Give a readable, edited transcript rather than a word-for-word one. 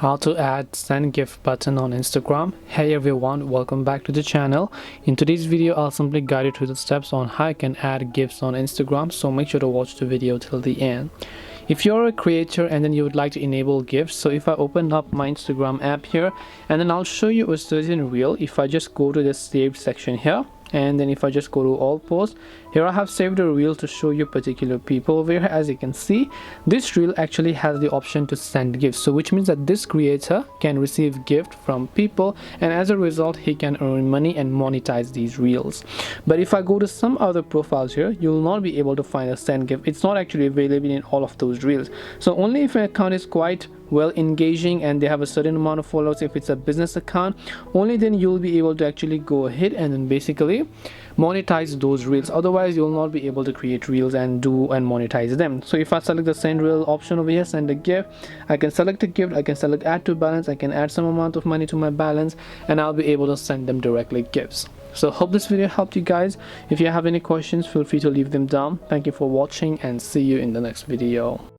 How to add send gift button on Instagram. Hey everyone, welcome back to the channel. In today's video I'll simply guide you through the steps on how you can add gifts on Instagram, so make sure to watch the video till the end. If you're a creator and then you would like to enable gifts, so if I open up my Instagram app here and then I'll show you a certain reel. If I just go to the saved section here, and then if I just go to all posts, here I have saved a reel to show you particular people, where as you can see this reel actually has the option to send gifts, so which means that this creator can receive gift from people and as a result he can earn money and monetize these reels. But if I go to some other profiles here, you'll not be able to find a send gift. It's not actually available in all of those reels. So only if an account is quite well engaging and they have a certain amount of followers, if it's a business account, only then you'll be able to actually go ahead and then basically monetize those reels. Otherwise you'll not be able to create reels and monetize them. So if I select the send reel option over here, send a gift, I can select a gift, I can select add to balance, I can add some amount of money to my balance, and I'll be able to send them directly gifts. So hope this video helped you guys. If you have any questions, feel free to leave them down. Thank you for watching and see you in the next video.